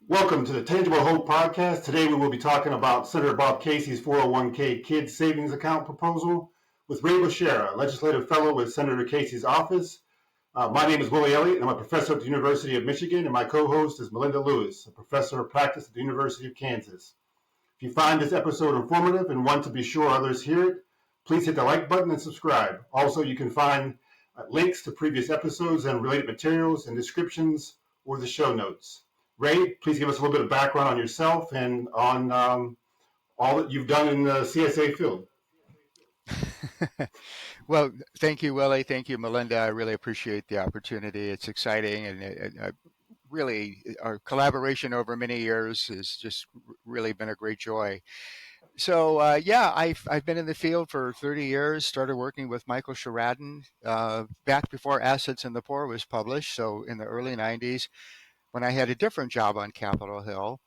Welcome to the Tangible Hope Podcast. Today we will be talking about Senator Bob Casey's 401k Kids Savings Account proposal with Ray Boshara, Legislative Fellow with Senator Casey's office. My name is Willie Elliott, and I'm a professor at the University of Michigan, and my co-host is Melinda Lewis, a professor of practice at the University of Kansas. If you find this episode informative and want to be sure others hear it, please hit the like button and subscribe. Also, you can find links to previous episodes and related materials and descriptions or the show notes. Ray, please give us a little bit of background on yourself and on all that you've done in the CSA field. Well, thank you, Willie. Thank you, Melinda. I really appreciate the opportunity. It's exciting, and really, our collaboration over many years has just really been a great joy. So, I've been in the field for 30 years, started working with Michael Sheridan back before Assets and the Poor was published, so in the early 90s, when I had a different job on Capitol Hill.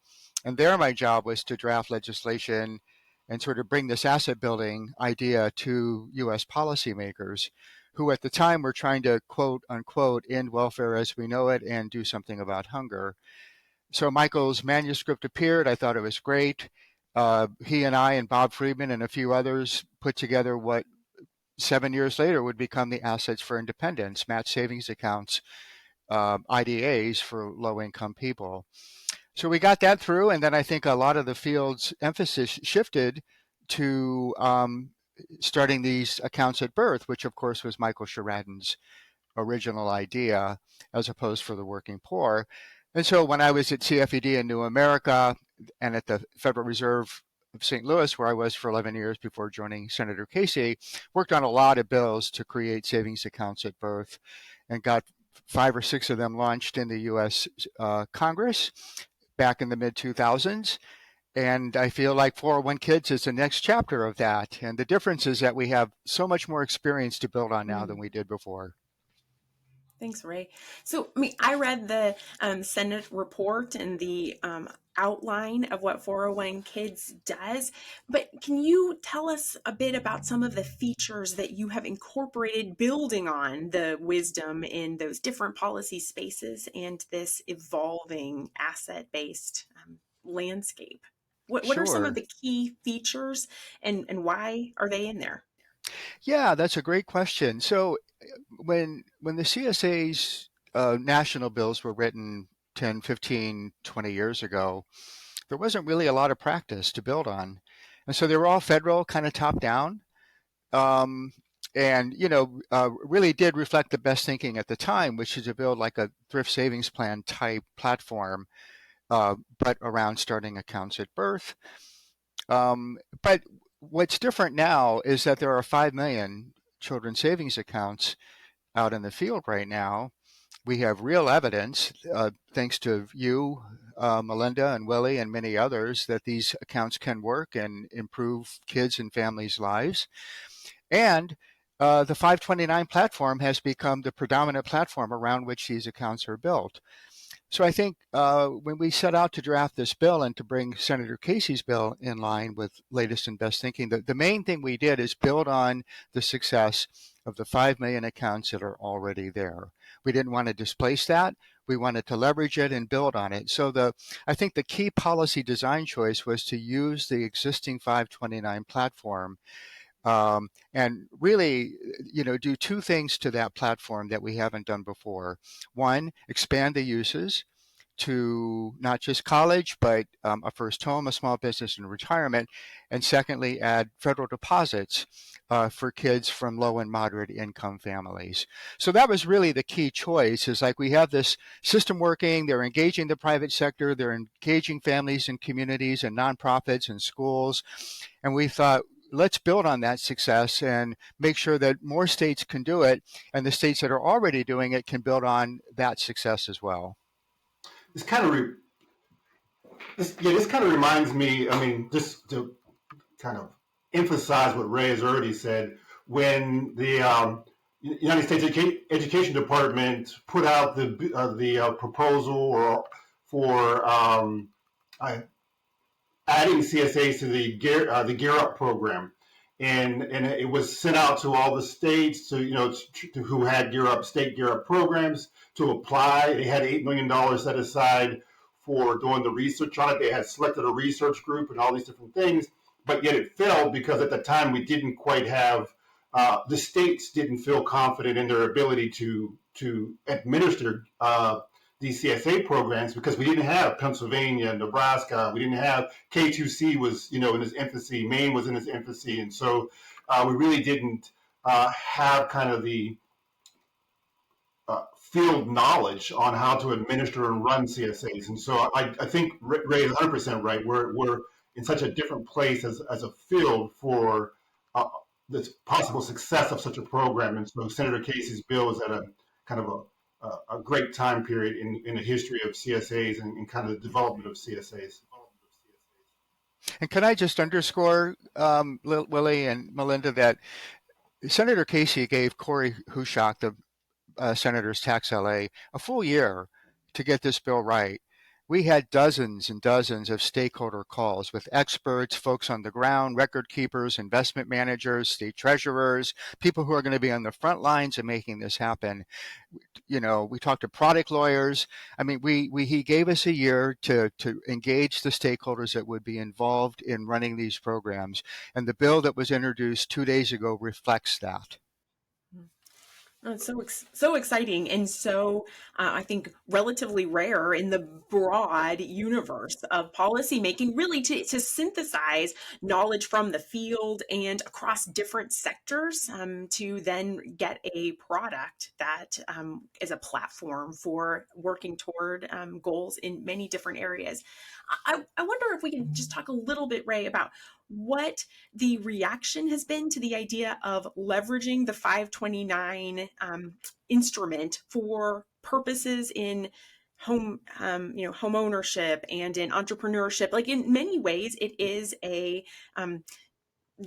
And there my job was to draft legislation and sort of bring this asset building idea to U.S. policymakers who at the time were trying to, quote unquote, end welfare as we know it and do something about hunger. So Michael's manuscript appeared. I thought it was great. He and I and Bob Friedman and a few others put together what 7 years later would become the Assets for Independence, match savings accounts, IDAs for low-income people. So we got that through, and then I think a lot of the field's emphasis shifted to starting these accounts at birth, which of course was Michael Sheridan's original idea, as opposed for the working poor. And so when I was at CFED in New America and at the Federal Reserve of St. Louis, where I was for 11 years before joining Senator Casey, worked on a lot of bills to create savings accounts at birth and got 5 or 6 of them launched in the U.S. Congress back in the mid-2000s. And I feel like 401 Kids is the next chapter of that. And the difference is that we have so much more experience to build on now than we did before. Thanks, Ray. So, I read the Senate report and the outline of what 401 Kids does, but can you tell us a bit about some of the features that you have incorporated building on the wisdom in those different policy spaces and this evolving asset-based landscape? What are some of the key features and why are they in there? Yeah, that's a great question. So when the CSA's national bills were written 10, 15, 20 years ago, there wasn't really a lot of practice to build on. And so they were all federal, kind of top down, and, really did reflect the best thinking at the time, which is to build like a thrift savings plan type platform, but around starting accounts at birth. But what's different now is that there are 5 million children's savings accounts out in the field right now. We have real evidence, thanks to you, Melinda and Willie and many others, that these accounts can work and improve kids and families' lives. And the 529 platform has become the predominant platform around which these accounts are built. So I think when we set out to draft this bill and to bring Senator Casey's bill in line with latest and best thinking, the main thing we did is build on the success of the 5 million accounts that are already there. We didn't want to displace that. We wanted to leverage it and build on it. So I think the key policy design choice was to use the existing 529 platform and really, do 2 things to that platform that we haven't done before. One, expand the uses to not just college, but a first home, a small business, and retirement. And secondly, add federal deposits for kids from low and moderate income families. So that was really the key choice, is like we have this system working, they're engaging the private sector, they're engaging families and communities and nonprofits and schools. And we thought, let's build on that success and make sure that more states can do it, and the states that are already doing it can build on that success as well. This kind of reminds me, just to kind of emphasize what Ray has already said, when the United States Education Department put out the proposal for adding CSAs to the Gear Up program. and it was sent out to all the states to who had state Gear Up programs to apply. They had $8 million set aside for doing the research on it. They had selected a research group and all these different things, but yet it failed because at the time we didn't quite have the states didn't feel confident in their ability to administer these CSA programs because we didn't have Pennsylvania, Nebraska. We didn't have K2C was in its infancy. Maine was in its infancy, and so we really didn't have kind of the field knowledge on how to administer and run CSAs. And so I think Ray is 100% right. We're in such a different place as a field for the possible success of such a program. And so Senator Casey's bill is at a kind of a great time period in the history of CSAs and kind of the development of CSAs. And can I just underscore, Willie and Melinda, that Senator Casey gave Corey Hushak, the Senator's Tax LA, a full year to get this bill right. We had dozens and dozens of stakeholder calls with experts, folks on the ground, record keepers, investment managers, state treasurers, people who are going to be on the front lines of making this happen. We talked to product lawyers. I mean, he gave us a year to engage the stakeholders that would be involved in running these programs. And the bill that was introduced 2 days ago reflects that. It's so exciting, and so I think relatively rare in the broad universe of policymaking, really to synthesize knowledge from the field and across different sectors to then get a product that is a platform for working toward goals in many different areas. I wonder if we can just talk a little bit, Ray, about what the reaction has been to the idea of leveraging the 529 instrument for purposes in home ownership and in entrepreneurship. Like in many ways, it is a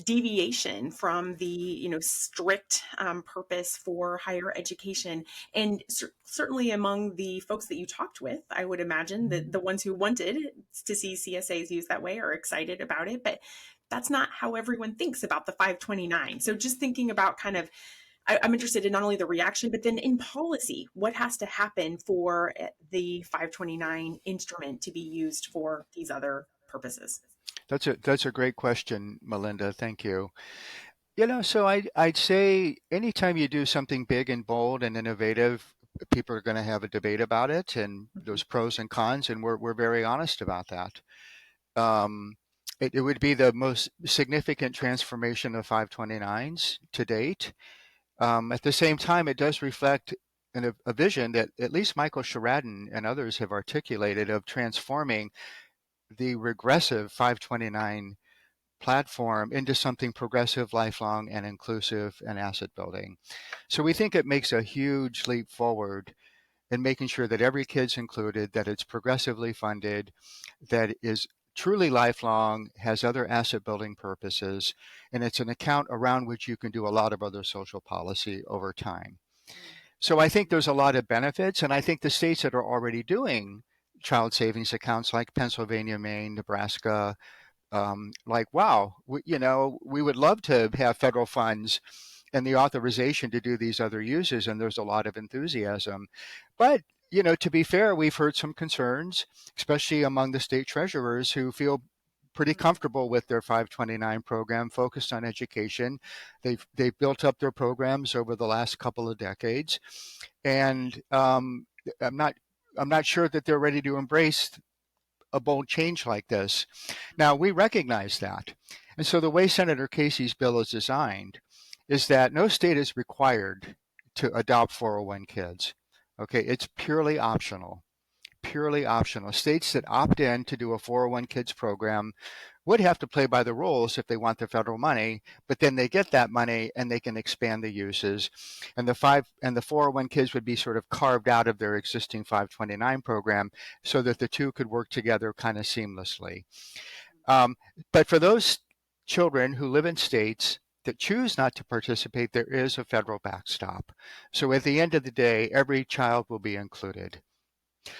deviation from the strict purpose for higher education, and certainly among the folks that you talked with, I would imagine that the ones who wanted to see CSAs used that way are excited about it, but that's not how everyone thinks about the 529. So just thinking about kind of, I'm interested in not only the reaction, but then in policy, what has to happen for the 529 instrument to be used for these other purposes? That's a great question, Melinda. Thank you. So I'd say anytime you do something big and bold and innovative, people are going to have a debate about it and those pros and cons, and we're very honest about that. It would be the most significant transformation of 529s to date. At the same time, it does reflect a vision that at least Michael Sheridan and others have articulated of transforming the regressive 529 platform into something progressive, lifelong, and inclusive and asset building. So we think it makes a huge leap forward in making sure that every kid's included, that it's progressively funded, that is truly lifelong, has other asset building purposes, and it's an account around which you can do a lot of other social policy over time. So I think there's a lot of benefits, and I think the states that are already doing child savings accounts like Pennsylvania, Maine, Nebraska, wow, we would love to have federal funds and the authorization to do these other uses, and there's a lot of enthusiasm. But to be fair, we've heard some concerns, especially among the state treasurers who feel pretty comfortable with their 529 program focused on education. They've built up their programs over the last couple of decades, and I'm not sure that they're ready to embrace a bold change like this. Now, we recognize that. And so the way Senator Casey's bill is designed is that no state is required to adopt 401 kids. Okay, it's purely optional. States that opt in to do a 401 kids program would have to play by the rules if they want the federal money, but then they get that money and they can expand the uses. And the 401 kids would be sort of carved out of their existing 529 program so that the two could work together kind of seamlessly. But for those children who live in states that choose not to participate, there is a federal backstop. So at the end of the day, every child will be included.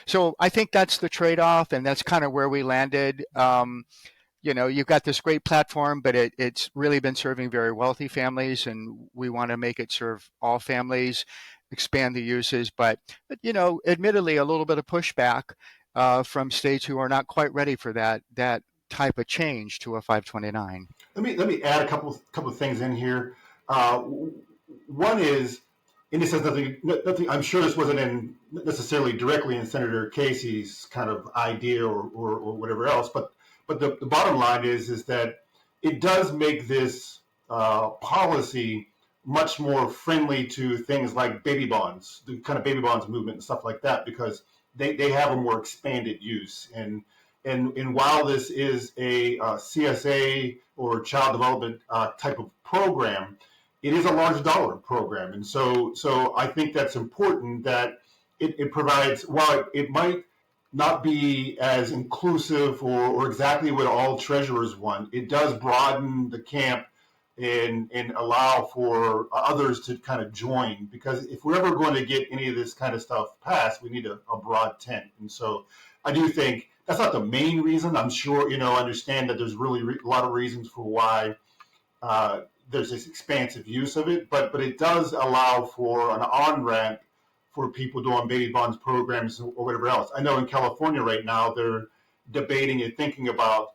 So I think that's the trade-off, and that's kind of where we landed. you've got this great platform, but it's really been serving very wealthy families, and we want to make it serve all families, expand the uses. But admittedly, a little bit of pushback from states who are not quite ready for that type of change to a 529. Let me add a couple of things in here. Uh, One is, and this has nothing. I'm sure this wasn't necessarily directly in Senator Casey's kind of idea or whatever else, but the bottom line is that it does make this policy much more friendly to things like baby bonds, the kind of baby bonds movement and stuff like that, because they have a more expanded use. And while this is a CSA or child development type of program, it is a large dollar program. And so I think that's important that it provides, while it might not be as inclusive or exactly what all treasurers want, it does broaden the camp and allow for others to kind of join. Because if we're ever going to get any of this kind of stuff passed, we need a broad tent. And so I do think that's not the main reason. I'm sure, I understand that there's really a lot of reasons for why there's this expansive use of it, but it does allow for an on-ramp for people doing baby bonds programs or whatever else. I know in California right now, they're debating and thinking about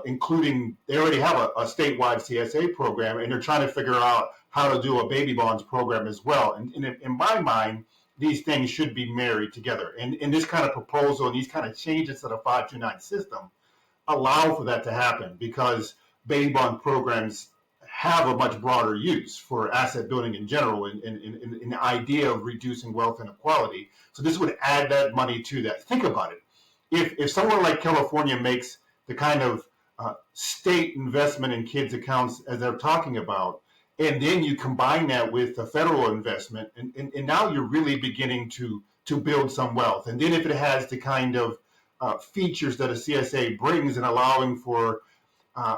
including, they already have a statewide CSA program, and they're trying to figure out how to do a baby bonds program as well. And in my mind, these things should be married together. And this kind of proposal and these kind of changes to the 529 system allow for that to happen, because baby bond programs have a much broader use for asset building in general and the idea of reducing wealth inequality. So this would add that money to that. Think about it. If somewhere like California makes the kind of state investment in kids' accounts as they're talking about, and then you combine that with the federal investment, and now you're really beginning to build some wealth. And then if it has the kind of features that a CSA brings in allowing for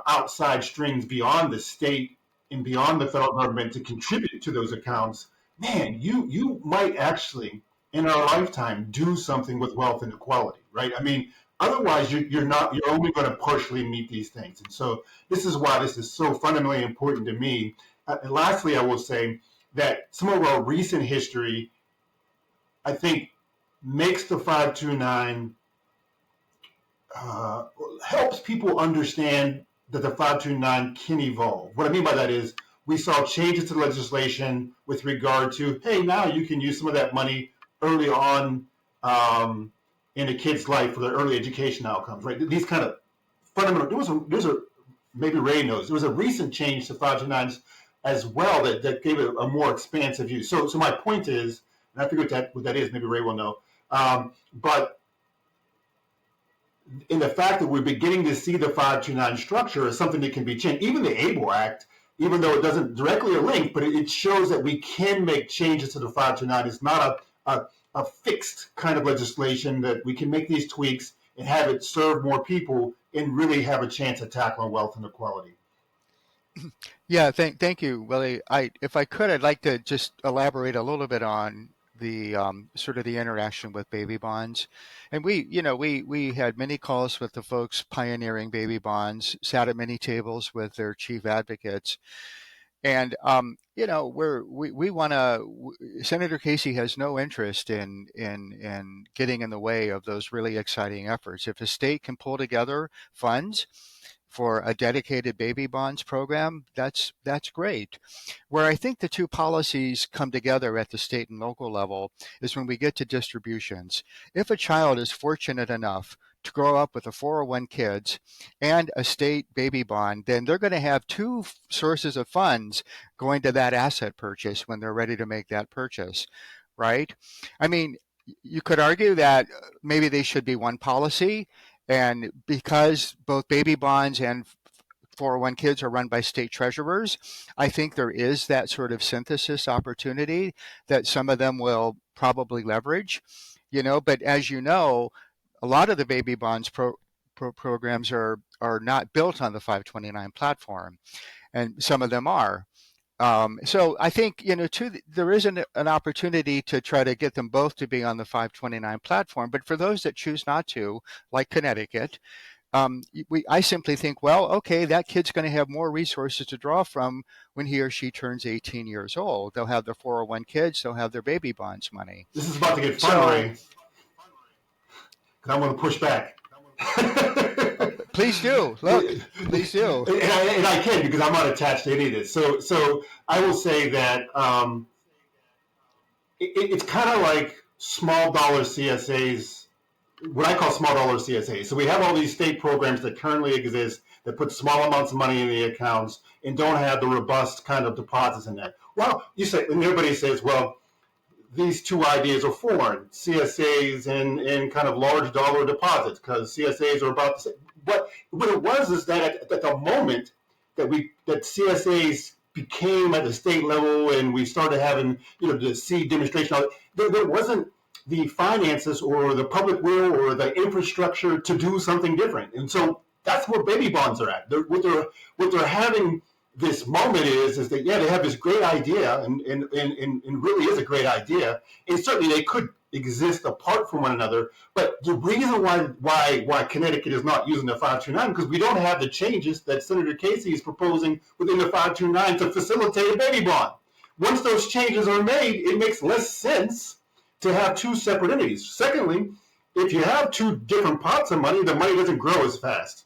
outside strings beyond the state and beyond the federal government to contribute to those accounts, man, you might actually, in our lifetime, do something with wealth inequality, right? I mean, otherwise you're only going to partially meet these things. And so this is why this is so fundamentally important to me. And lastly, I will say that some of our recent history, I think, makes the 529 helps people understand that the 529 can evolve. What I mean by that is we saw changes to the legislation with regard to, hey, now you can use some of that money early on in a kid's life for their early education outcomes, right? These kind of fundamental, there's a maybe Ray knows, there was a recent change to 529s as well that gave it a more expansive use. So my point is, and I forget what that is, maybe Ray will know, but in the fact that we're beginning to see the 529 structure as something that can be changed. Even the ABLE Act, even though it doesn't directly link, but it shows that we can make changes to the 529. It's not a fixed kind of legislation, that we can make these tweaks and have it serve more people and really have a chance at tackling wealth inequality. Yeah, thank you, Willie. If I could, I'd like to just elaborate a little bit on the sort of the interaction with baby bonds. And we had many calls with the folks pioneering baby bonds, sat at many tables with their chief advocates. And we want to. Senator Casey has no interest in getting in the way of those really exciting efforts. If a state can pull together funds for a dedicated baby bonds program, that's great. Where I think the two policies come together at the state and local level is when we get to distributions. If a child is fortunate enough to grow up with a 401 kids and a state baby bond, then they're going to have two sources of funds going to that asset purchase when they're ready to make that purchase, right? I mean, you could argue that maybe they should be one policy, and because both baby bonds and 401 kids are run by state treasurers, I think there is that sort of synthesis opportunity that some of them will probably leverage, but as you know, a lot of the baby bonds programs are not built on the 529 platform, and some of them are. So I think, there is an opportunity to try to get them both to be on the 529 platform. But for those that choose not to, like Connecticut, I simply think, well, okay, that kid's going to have more resources to draw from when he or she turns 18 years old. They'll have their 401 kids, they'll have their baby bonds money. This is about to get fun, So, Ray, because I'm going to push back. please do. Look, please do. And I can, because I'm not attached to any of this. So I will say that it's kind of like small dollar CSAs, what I call small dollar CSAs. So we have all these state programs that currently exist that put small amounts of money in the accounts and don't have the robust kind of deposits in there. Well, you say, and everybody says, well, these two ideas are foreign, CSAs and kind of large dollar deposits, because CSAs are about the same. But what it was is that at the moment that CSAs became at the state level and we started having, the seed demonstration, there wasn't the finances or the public will or the infrastructure to do something different. And so that's where baby bonds are at. What they're having this moment is that, yeah, they have this great idea and really is a great idea. And certainly they could exist apart from one another. But the reason why Connecticut is not using the 529, because we don't have the changes that Senator Casey is proposing within the 529 to facilitate a baby bond. Once those changes are made, it makes less sense to have two separate entities. Secondly, if you have two different pots of money, the money doesn't grow as fast.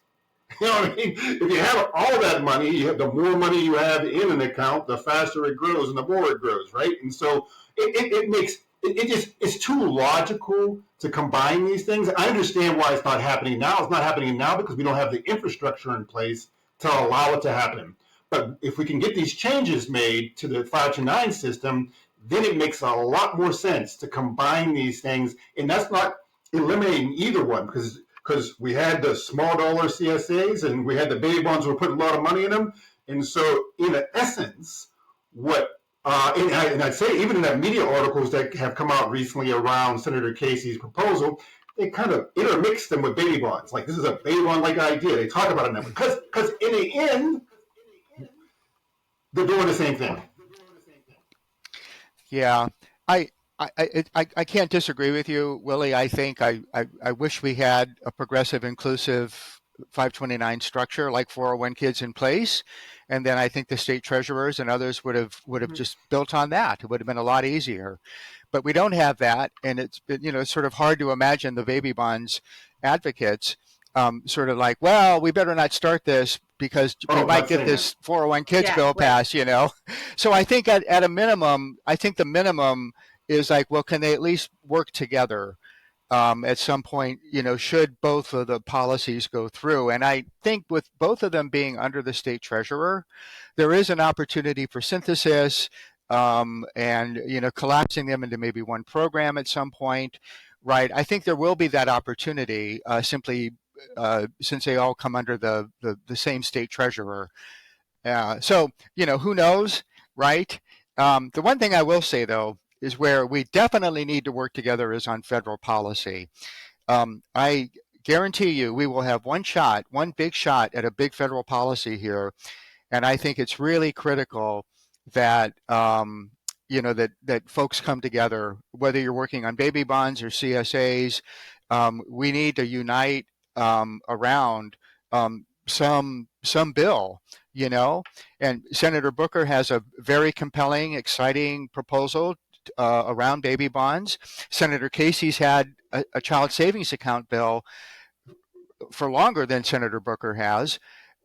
You know what I mean? If you have all that money, the more money you have in an account, the faster it grows and the more it grows, right? And so it's too logical to combine these things. I understand why it's not happening now. It's not happening now because we don't have the infrastructure in place to allow it to happen. But if we can get these changes made to the 529 system, then it makes a lot more sense to combine these things. And that's not eliminating either one, because we had the small dollar CSAs and we had the baby bonds, we're putting a lot of money in them. And so in essence, and I'd say even in that media articles that have come out recently around Senator Casey's proposal, they kind of intermix them with baby bonds. Like, this is a baby bond-like idea. They talk about it now. Because in the end, they're doing the same thing. Yeah, I can't disagree with you, Willie. I think I wish we had a progressive, inclusive 529 structure like 401 kids in place, and then I think the state treasurers and others would have just built on that. It would have been a lot easier, but we don't have that, and it's been, it's sort of hard to imagine the baby bonds advocates sort of like, well, we better not start this because we might get this 401 kids bill passed, So I think at a minimum, the minimum is like, well, can they at least work together at some point, should both of the policies go through? And I think with both of them being under the state treasurer, there is an opportunity for synthesis and, collapsing them into maybe one program at some point, right? I think there will be that opportunity simply since they all come under the same state treasurer. So, who knows, right? The one thing I will say, though, is where we definitely need to work together is on federal policy. I guarantee you we will have one big shot at a big federal policy here. And I think it's really critical that, that folks come together, whether you're working on baby bonds or CSAs. We need to unite around some bill, and Senator Booker has a very compelling, exciting proposal around baby bonds. Senator Casey's had a child savings account bill for longer than Senator Booker has.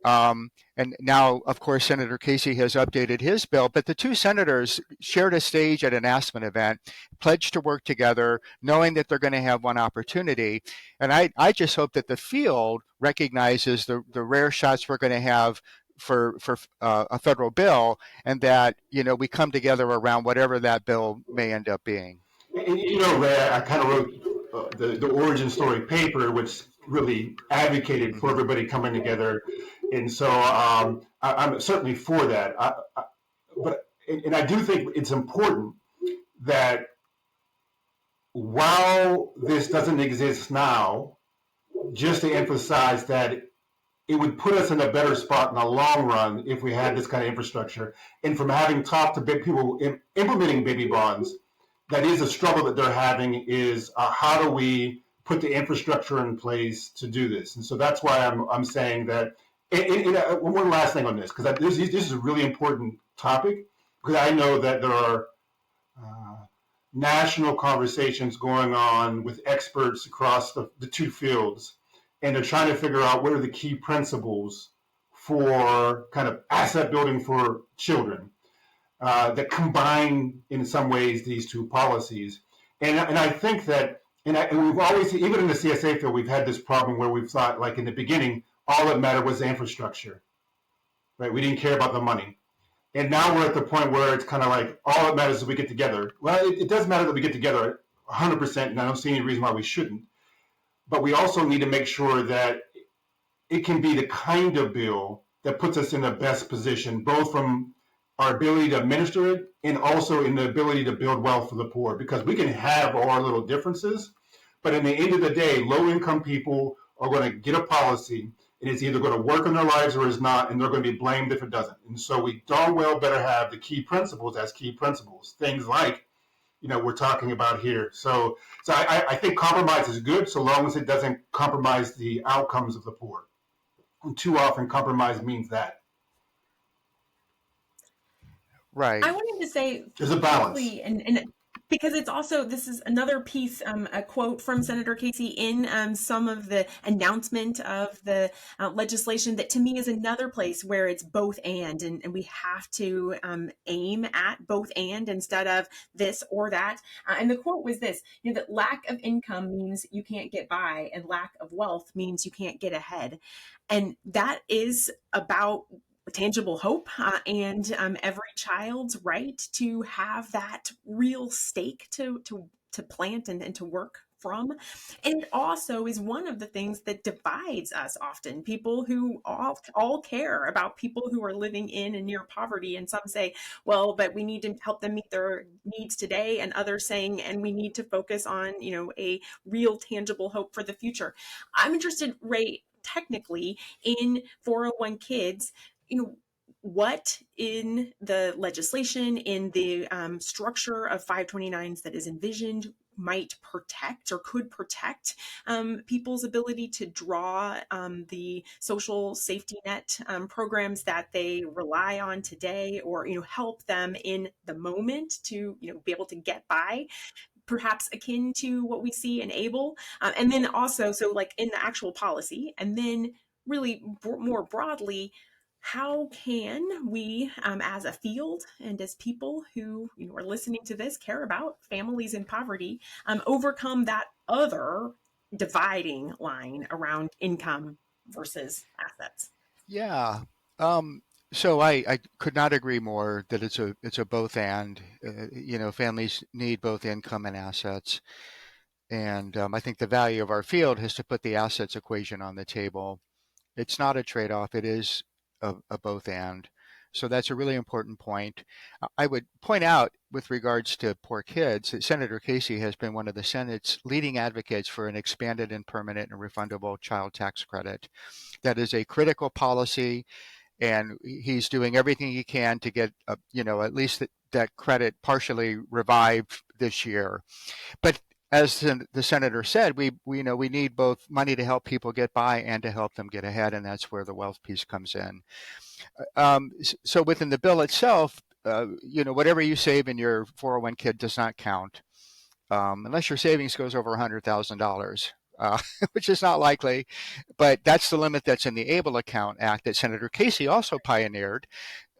And now, of course, Senator Casey has updated his bill, but the two senators shared a stage at an Aspen event, pledged to work together, knowing that they're going to have one opportunity. And I just hope that the field recognizes the rare shots we're going to have for a federal bill, and that, we come together around whatever that bill may end up being. And, Ray, I kind of wrote the origin story paper, which really advocated for everybody coming together. And so I'm certainly for that. But I do think it's important that while this doesn't exist now, just to emphasize that it would put us in a better spot in the long run if we had this kind of infrastructure. And from having talked to people implementing baby bonds, that is a struggle that they're having is how do we put the infrastructure in place to do this. And so that's why I'm saying that. One last thing on this, because this is a really important topic, because I know that there are national conversations going on with experts across the two fields, and they're trying to figure out what are the key principles for kind of asset building for children that combine in some ways these two policies. And I think that, and we've always, even in the CSA field, we've had this problem where we've thought, like in the beginning, all that mattered was the infrastructure, right? We didn't care about the money. And now we're at the point where it's kind of like all that matters is we get together. Well, it does matter that we get together 100%, and I don't see any reason why we shouldn't. But we also need to make sure that it can be the kind of bill that puts us in the best position, both from our ability to administer it and also in the ability to build wealth for the poor. Because we can have all our little differences, but in the end of the day, low-income people are going to get a policy, and it's either going to work in their lives or is not, and they're going to be blamed if it doesn't. And so we darn well better have the key principles as key principles, things like, we're talking about here. So I think compromise is good so long as it doesn't compromise the outcomes of the poor. And too often compromise means that. Right. I wanted to say there's a balance. And because it's also, this is another piece, a quote from Senator Casey in some of the announcement of the legislation that to me is another place where it's both and we have to aim at both and instead of this or that. And the quote was this, that lack of income means you can't get by and lack of wealth means you can't get ahead. And that is about tangible hope and every child's right to have that real stake to plant and to work from. And it also is one of the things that divides us often, people who all care about people who are living in and near poverty. And some say, well, but we need to help them meet their needs today. And others saying, and we need to focus on, a real tangible hope for the future. I'm interested, Ray, technically in 401 kids, what in the legislation, in the structure of 529s that is envisioned might protect or could protect people's ability to draw the social safety net programs that they rely on today, or help them in the moment to be able to get by, perhaps akin to what we see in ABLE. And then also, so like in the actual policy, and then really more broadly, how can we as a field and as people who are listening to this care about families in poverty overcome that other dividing line around income versus assets? Yeah. So I could not agree more that it's a both and. Families need both income and assets, and I think the value of our field is to put the assets equation on the table. It's not a trade-off. It is a both and. So that's a really important point. I would point out with regards to poor kids that Senator Casey has been one of the Senate's leading advocates for an expanded and permanent and refundable child tax credit. That is a critical policy, and he's doing everything he can to get, at least that credit partially revived this year. But as the senator said, we need both money to help people get by and to help them get ahead, and that's where the wealth piece comes in. So within the bill itself, whatever you save in your 401 kid does not count unless your savings goes over $100,000. Which is not likely, but that's the limit that's in the ABLE Account Act that Senator Casey also pioneered.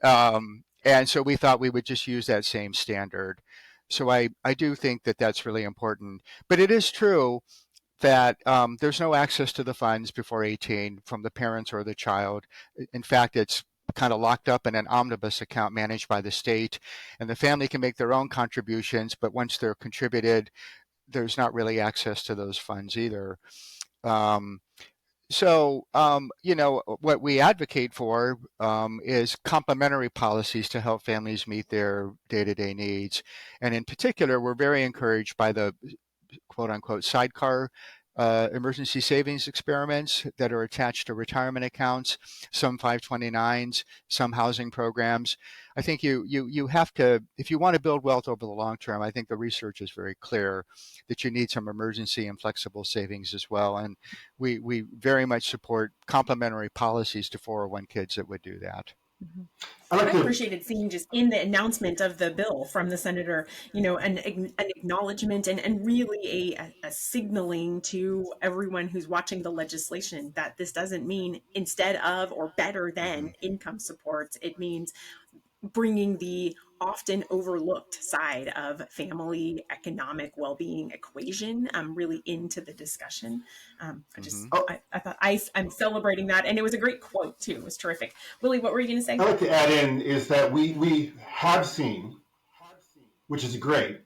And so we thought we would just use that same standard. So I do think that that's really important. But it is true that there's no access to the funds before 18 from the parents or the child. In fact, it's kind of locked up in an omnibus account managed by the state, and the family can make their own contributions, but once they're contributed, there's not really access to those funds either. So what we advocate for is complementary policies to help families meet their day-to-day needs. And in particular, we're very encouraged by the quote unquote sidecar emergency savings experiments that are attached to retirement accounts, some 529s, some housing programs. I think you have to, if you want to build wealth over the long term, I think the research is very clear that you need some emergency and flexible savings as well. And we very much support complementary policies to 401 kids that would do that. Mhm. I I like to, appreciated seeing just in the announcement of the bill from the senator, an acknowledgement and really a signaling to everyone who's watching the legislation that this doesn't mean instead of or better than income supports. It means bringing the often overlooked side of family economic well-being equation really into the discussion. Mm-hmm. I thought I'm celebrating that, and it was a great quote too. It was terrific. Willie, what were you going to say? I like to add in is that we have seen, which is great,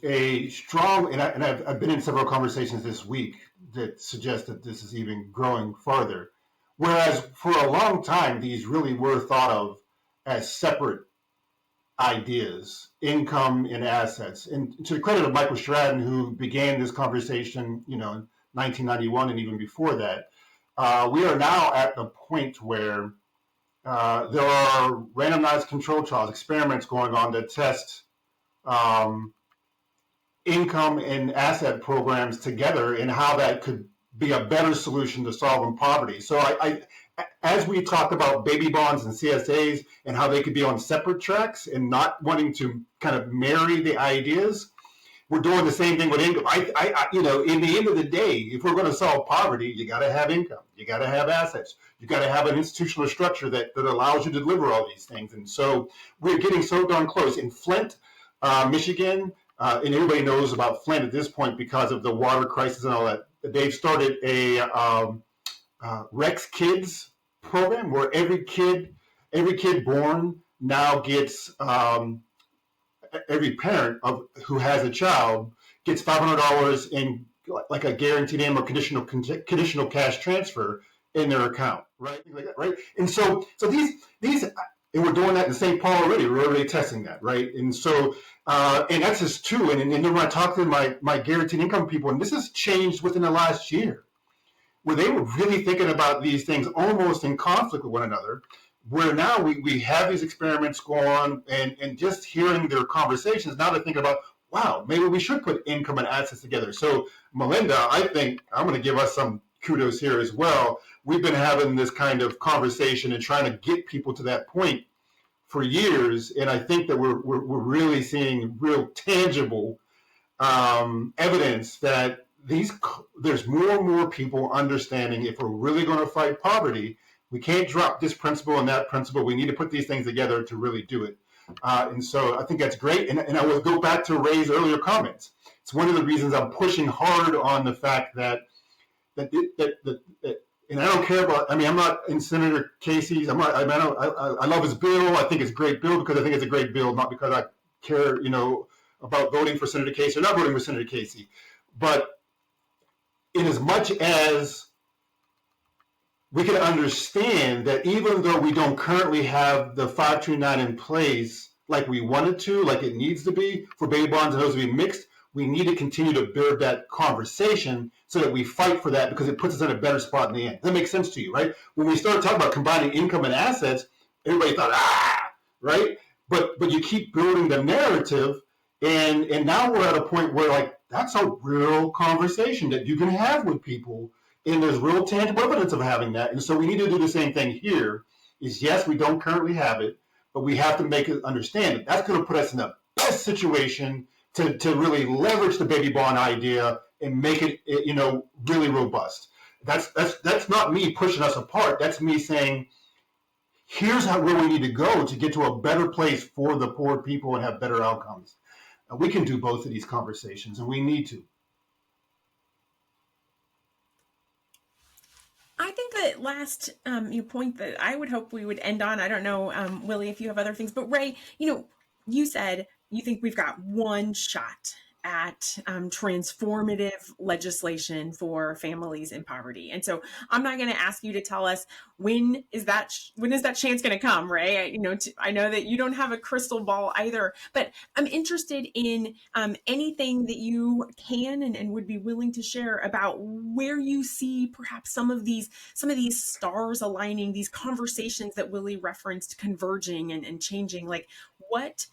a strong, and I've been in several conversations this week that suggest that this is even growing farther. Whereas for a long time, these really were thought of as separate ideas, income and assets. And to the credit of Michael Stratton, who began this conversation, in 1991 and even before that, we are now at the point where there are randomized control trials, experiments going on that test income and asset programs together and how that could be a better solution to solving poverty. So as we talked about baby bonds and CSAs and how they could be on separate tracks and not wanting to kind of marry the ideas, we're doing the same thing with income. In the end of the day, if we're going to solve poverty, you got to have income, you got to have assets, you got to have an institutional structure that allows you to deliver all these things. And so we're getting so darn close. In Flint, Michigan, and everybody knows about Flint at this point because of the water crisis and all that. They've started a Rex Kids program where every kid born now gets every parent who has a child gets $500 in like a guaranteed or conditional cash transfer in their account, right? Like that, right? And so these and we're doing that in St. Paul already. We're already testing that, right? And so and that's just two. And then when I talk to my guaranteed income people, and this has changed within the last year, where they were really thinking about these things almost in conflict with one another, where now we have these experiments go on and just hearing their conversations, now they're thinking about, wow, maybe we should put income and assets together. So Melinda, I think I'm going to give us some kudos here as well. We've been having this kind of conversation and trying to get people to that point for years. And I think that we're really seeing real tangible evidence that there's more and more people understanding if we're really going to fight poverty, we can't drop this principle and that principle. We need to put these things together to really do it. And so I think that's great. And I will go back to Ray's earlier comments. It's one of the reasons I'm pushing hard on the fact that and I don't care about, I'm not in Senator Casey's, I love his bill. I think it's a great bill because I think it's a great bill, not because I care, about voting for Senator Casey or not voting for Senator Casey. But in as much as we can understand that even though we don't currently have the 529 in place like we wanted to, like it needs to be for baby bonds and those to be mixed, we need to continue to build that conversation so that we fight for that because it puts us in a better spot in the end. Does that make sense to you, right? When we started talking about combining income and assets, everybody thought, right? But you keep building the narrative, and now we're at a point where like that's a real conversation that you can have with people, and there's real tangible evidence of having that. And so we need to do the same thing here. Is yes, we don't currently have it, but we have to make it understand that that's going to put us in the best situation to really leverage the baby bond idea and make it, really robust. That's not me pushing us apart. That's me saying, here's where we need to go to get to a better place for the poor people and have better outcomes. We can do both of these conversations, and we need to. I think that last point that I would hope we would end on, I don't know, Willie, if you have other things, but Ray, you said you think we've got one shot at transformative legislation for families in poverty. And so I'm not going to ask you to tell us when is that chance going to come, Ray? I know that you don't have a crystal ball either, but I'm interested in anything that you can and would be willing to share about where you see perhaps some of these stars aligning, these conversations that Willie referenced converging and changing. Like what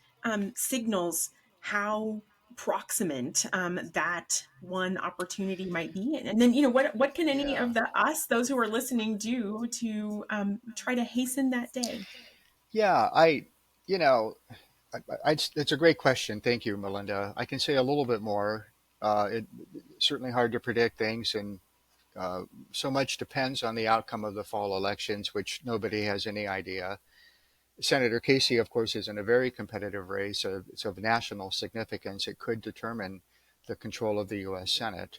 signals how proximate that one opportunity might be. And then, what can any of those who are listening do to try to hasten that day? Yeah, you know, it's a great question. Thank you, Melinda. I can say a little bit more. It's certainly hard to predict things, and so much depends on the outcome of the fall elections, which nobody has any idea. Senator Casey, of course, is in a very competitive race. It's of national significance. It could determine the control of the U.S. Senate.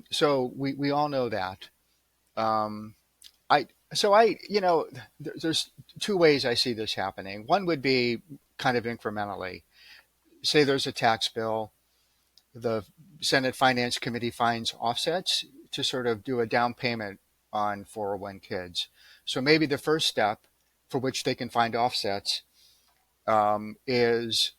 So we all know that. There's two ways I see this happening. One would be kind of incrementally. Say there's a tax bill, the Senate Finance Committee finds offsets to sort of do a down payment on 401 kids. So maybe the first step for which they can find offsets is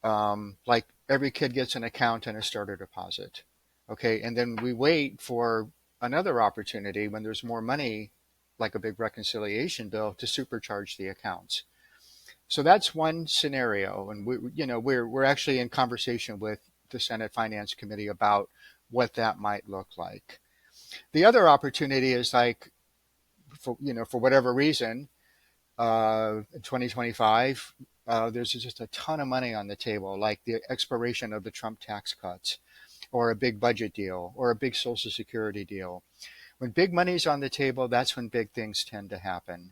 like every kid gets an account and a starter deposit. Okay, and then we wait for another opportunity when there's more money, like a big reconciliation bill, to supercharge the accounts. So that's one scenario, and we're actually in conversation with the Senate Finance Committee about what that might look like. The other opportunity is like, for whatever reason, in 2025, there's just a ton of money on the table, like the expiration of the Trump tax cuts, or a big budget deal, or a big Social Security deal. When big money's on the table, that's when big things tend to happen.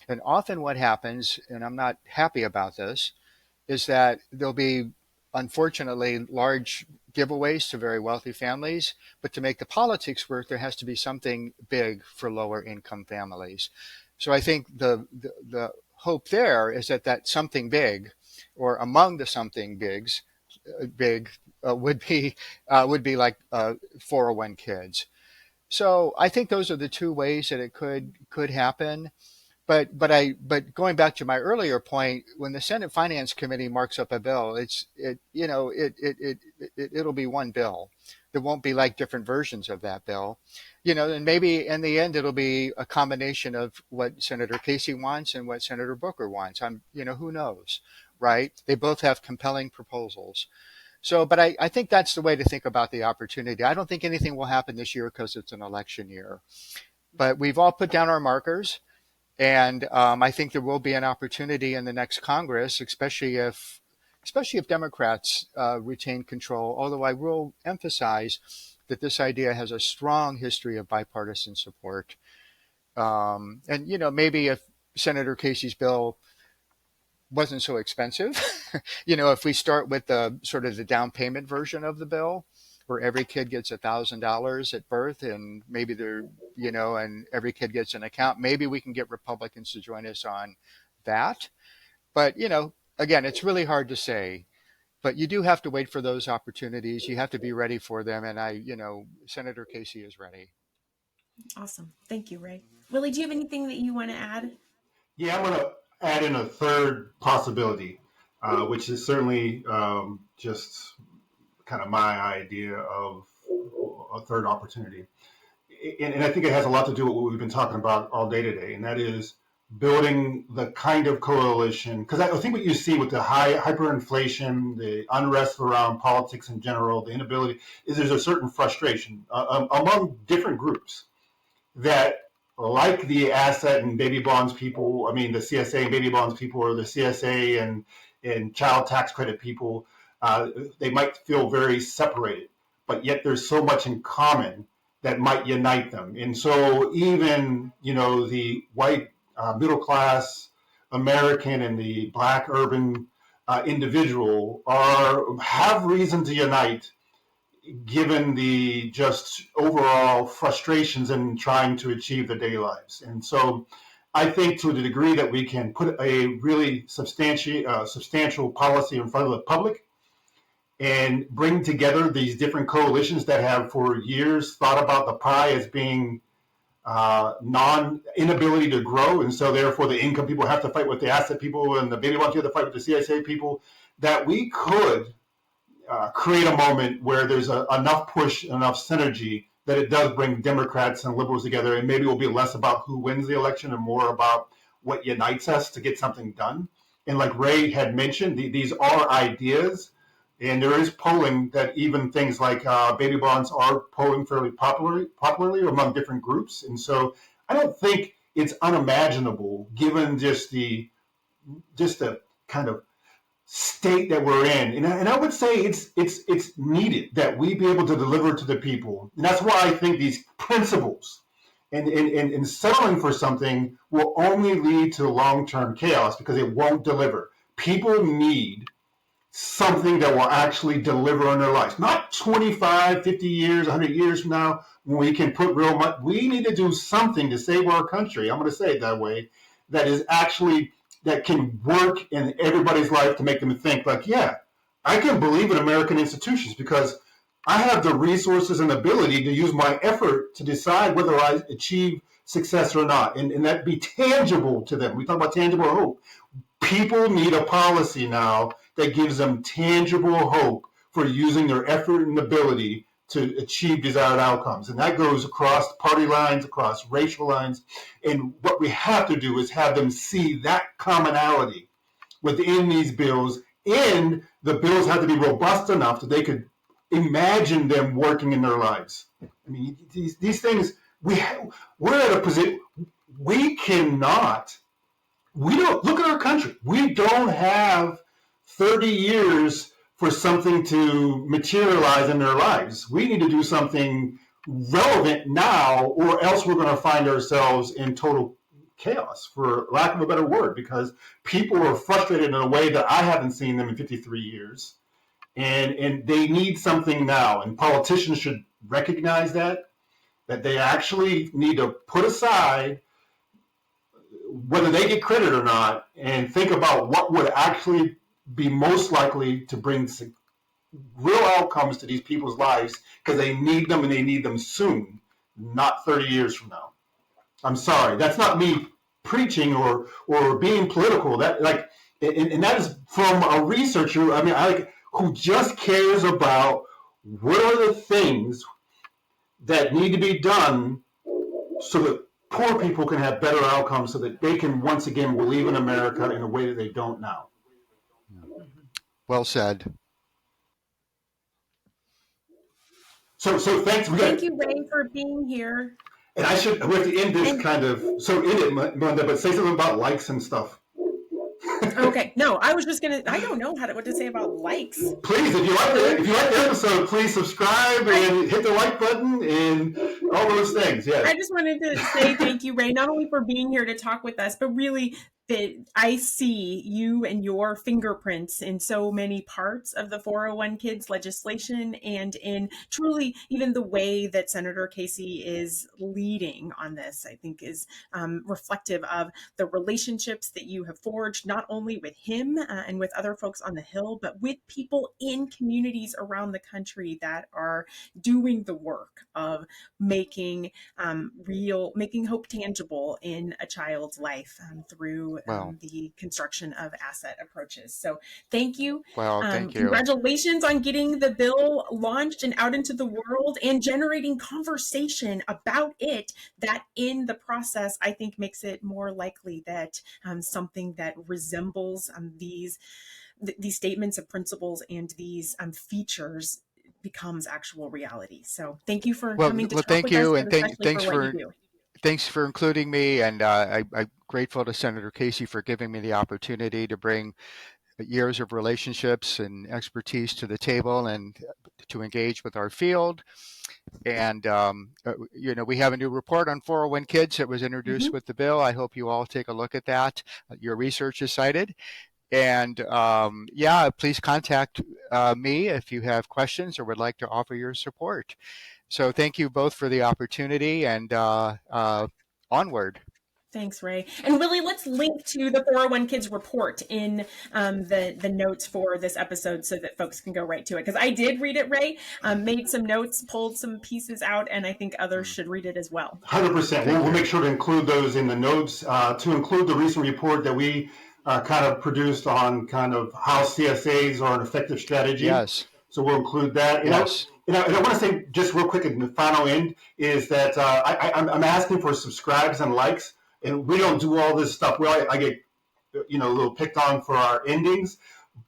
And often what happens, and I'm not happy about this, is that there'll be, unfortunately, large giveaways to very wealthy families, but to make the politics work, there has to be something big for lower income families. So I think the hope there is that something big, or among the something big would be like 401 kids. So I think those are the two ways that it could happen. But going back to my earlier point, when the Senate Finance Committee marks up a bill, it'll be one bill. There won't be like different versions of that bill, and maybe in the end it'll be a combination of what Senator Casey wants and what Senator Booker wants. Who knows, right? They both have compelling proposals. So, but I think that's the way to think about the opportunity. I don't think anything will happen this year because it's an election year, but we've all put down our markers. And I think there will be an opportunity in the next Congress, especially if Democrats retain control, although I will emphasize that this idea has a strong history of bipartisan support. And, maybe if Senator Casey's bill wasn't so expensive, if we start with the sort of the down payment version of the bill, where every kid gets $1,000 at birth, and maybe and every kid gets an account. Maybe we can get Republicans to join us on that. But, again, it's really hard to say. But you do have to wait for those opportunities. You have to be ready for them. And Senator Casey is ready. Awesome. Thank you, Ray. Willie, do you have anything that you want to add? Yeah, I'm going to add in a third possibility, which is certainly just kind of my idea of a third opportunity. And I think it has a lot to do with what we've been talking about all day today, and that is building the kind of coalition. Because I think what you see with the hyperinflation, the unrest around politics in general, the inability, is there's a certain frustration among different groups that, like the asset and baby bonds people, the CSA and baby bonds people, or the CSA and child tax credit people, they might feel very separated, but yet there's so much in common that might unite them. And so even, the white middle class American and the black urban individual have reason to unite, given the just overall frustrations in trying to achieve their daily lives. And so I think to the degree that we can put a really substantial policy in front of the public, and bring together these different coalitions that have for years thought about the pie as being inability to grow, and so therefore the income people have to fight with the asset people, and the baby boomers have to fight with the CSA people. That we could create a moment where there's enough push, enough synergy that it does bring Democrats and liberals together, and maybe it will be less about who wins the election and more about what unites us to get something done. And like Ray had mentioned, these are ideas, and there is polling that even things like baby bonds are polling fairly popularly among different groups. And so I don't think it's unimaginable, given just the kind of state that we're in. And I would say it's needed that we be able to deliver to the people. And that's why I think these principles and settling for something will only lead to long-term chaos because it won't deliver. People need something that will actually deliver in their lives. Not 25, 50 years, 100 years from now when we can put real money. We need to do something to save our country. I'm going to say it that way. That is actually, that can work in everybody's life to make them think like, yeah, I can believe in American institutions because I have the resources and ability to use my effort to decide whether I achieve success or not. And that be tangible to them. We talk about tangible hope. People need a policy now that gives them tangible hope for using their effort and ability to achieve desired outcomes. And that goes across party lines, across racial lines. And what we have to do is have them see that commonality within these bills. And the bills have to be robust enough that they could imagine them working in their lives. I mean, these things, we're at a position, we don't, look at our country. We don't have 30 years for something to materialize in their lives. We need to do something relevant now, or else we're going to find ourselves in total chaos, for lack of a better word, because people are frustrated in a way that I haven't seen them in 53 years. And they need something now. And politicians should recognize that they actually need to put aside whether they get credit or not, and think about what would actually be most likely to bring real outcomes to these people's lives, because they need them and they need them soon, not 30 years from now. I'm sorry, that's not me preaching or being political. That and that is from a researcher. I mean, who just cares about what are the things that need to be done so that poor people can have better outcomes, so that they can once again believe in America in a way that they don't now. Well said. So thanks. Thank you, Ray, for being here. And we have to end this end it, Melinda, but say something about likes and stuff. Okay. No, I was just gonna. I don't know what to say about likes. Please, if you like the episode, please subscribe and hit the like button and all those things. Yeah. I just wanted to say thank you, Ray, not only for being here to talk with us, but really that I see you and your fingerprints in so many parts of the 401 kids legislation, and in truly even the way that Senator Casey is leading on this, I think is reflective of the relationships that you have forged, not only with him and with other folks on the Hill, but with people in communities around the country that are doing the work of making making hope tangible in a child's life through the construction of asset approaches. So thank you. Well, thank you. Congratulations on getting the bill launched and out into the world and generating conversation about it, that in the process, I think makes it more likely that something that resembles these statements of principles and these features becomes actual reality. So thank you for coming to talk with us, and thanks for what you do. Thanks for including me, and I'm grateful to Senator Casey for giving me the opportunity to bring years of relationships and expertise to the table and to engage with our field. And, we have a new report on 401 kids that was introduced with the bill. I hope you all take a look at that. Your research is cited. And please contact me if you have questions or would like to offer your support. So thank you both for the opportunity, and onward. Thanks, Ray. And Willie, let's link to the 401 Kids report in the notes for this episode so that folks can go right to it. Because I did read it, Ray, made some notes, pulled some pieces out, and I think others should read it as well. 100%. We'll make sure to include those in the notes, to include the recent report that we kind of produced on kind of how CSAs are an effective strategy. Yes. So we'll include that. Yes. And I want to say just real quick in the final end is that I'm asking for subscribes and likes. And we don't do all this stuff. I get, a little picked on for our endings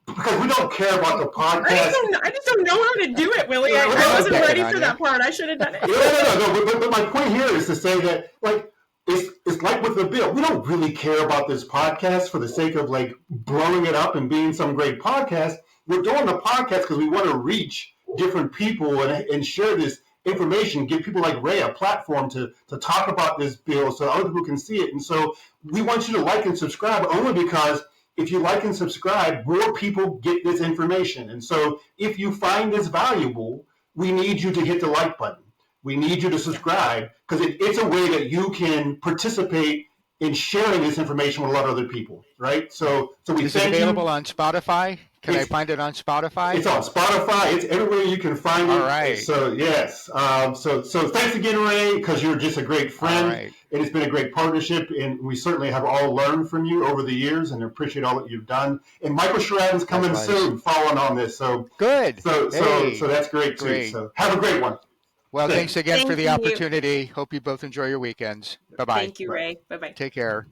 because we don't care about the podcast. I just don't know how to do it, Willie. I wasn't ready for that part. I should have done it. No. But my point here is to say that, like, it's like with the bill. We don't really care about this podcast for the sake of like blowing it up and being some great podcast. We're doing the podcast because we want to reach different people and share this information, give people like Ray a platform to talk about this bill so other people can see it. And so we want you to like and subscribe only because if you like and subscribe, more people get this information. And so if you find this valuable, we need you to hit the like button. We need you to subscribe because it's a way that you can participate in sharing this information with a lot of other people, right? So we Is it available on Spotify? Can I find it on Spotify? It's on Spotify. It's everywhere you can find it. All right. So yes. So thanks again, Ray, because you're just a great friend. All right. And it's been a great partnership, and we certainly have all learned from you over the years, and appreciate all that you've done. And Michael Sheridan's coming soon, following on this. So good. So that's great too. So have a great one. Well, thanks again for the opportunity. Hope you both enjoy your weekends. Bye-bye. Thank you, Ray. Bye-bye. Take care.